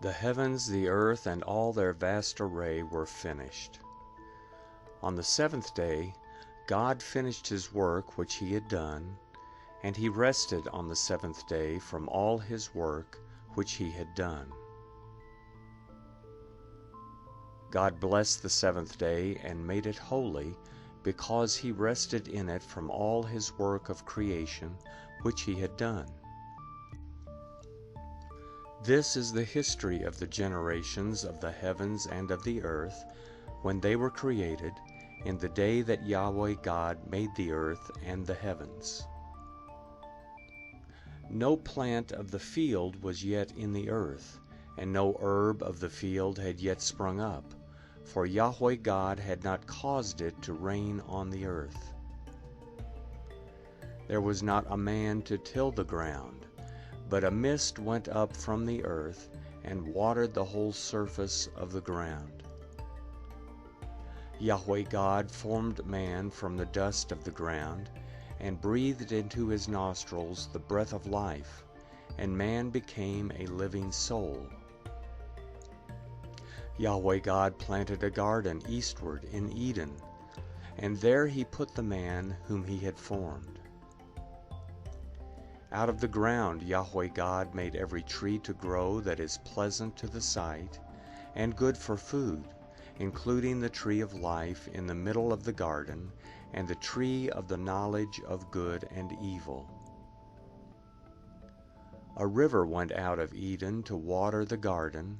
The heavens, the earth, and all their vast array were finished. On the seventh day God finished his work which he had done, and he rested on the seventh day from all his work which he had done. God blessed the seventh day and made it holy, because he rested in it from all his work of creation which he had done. This is the history of the generations of the heavens and of the earth, when they were created, in the day that Yahweh God made the earth and the heavens. No plant of the field was yet in the earth, and no herb of the field had yet sprung up, for Yahweh God had not caused it to rain on the earth. There was not a man to till the ground, but a mist went up from the earth and watered the whole surface of the ground. Yahweh God formed man from the dust of the ground, and breathed into his nostrils the breath of life, and man became a living soul. Yahweh God planted a garden eastward in Eden, and there he put the man whom he had formed. Out of the ground Yahweh God made every tree to grow that is pleasant to the sight, and good for food, including the tree of life in the middle of the garden, and the tree of the knowledge of good and evil. A river went out of Eden to water the garden,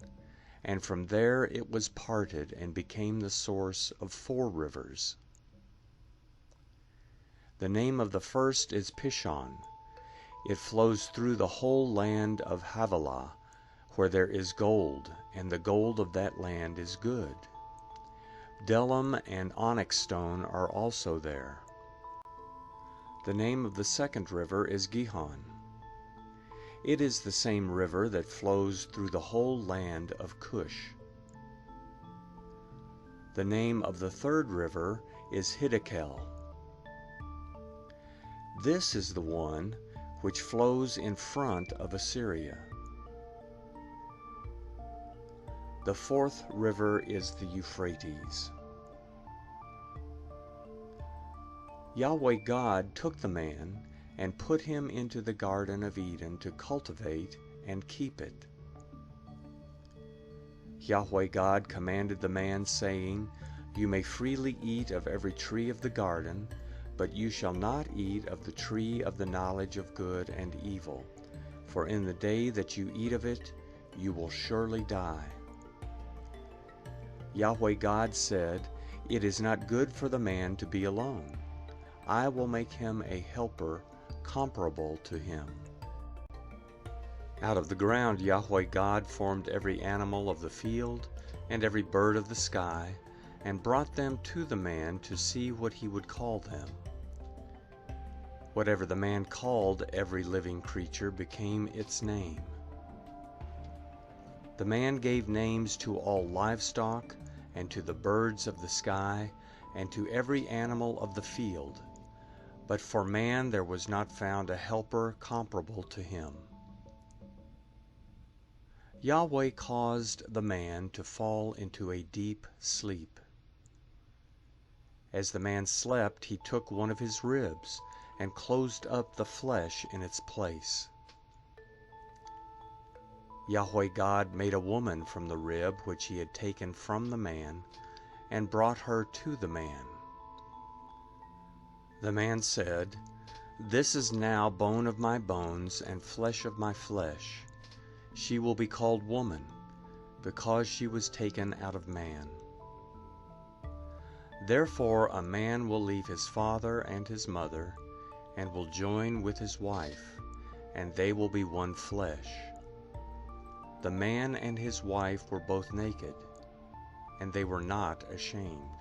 and from there it was parted and became the source of 4 rivers. The name of the first is Pishon. It flows through the whole land of Havilah, where there is gold, and the gold of that land is good. Bdellium and onyx stone are also there. The name of the second river is Gihon. It is the same river that flows through the whole land of Cush. The name of the third river is Hiddekel. This is the one which flows in front of Assyria. The fourth river is the Euphrates. Yahweh God took the man and put him into the Garden of Eden to cultivate and keep it. Yahweh God commanded the man, saying, "You may freely eat of every tree of the garden, but you shall not eat of the tree of the knowledge of good and evil, for in the day that you eat of it, you will surely die." Yahweh God said, "It is not good for the man to be alone. I will make him a helper comparable to him." Out of the ground Yahweh God formed every animal of the field and every bird of the sky, and brought them to the man to see what he would call them. Whatever the man called every living creature became its name. The man gave names to all livestock, and to the birds of the sky, and to every animal of the field. But for man there was not found a helper comparable to him. Yahweh caused the man to fall into a deep sleep. As the man slept, he took one of his ribs and closed up the flesh in its place. Yahweh God made a woman from the rib which he had taken from the man, and brought her to the man. The man said, "This is now bone of my bones and flesh of my flesh. She will be called woman, because she was taken out of man." Therefore a man will leave his father and his mother, and will join with his wife, and they will be one flesh. The man and his wife were both naked, and they were not ashamed.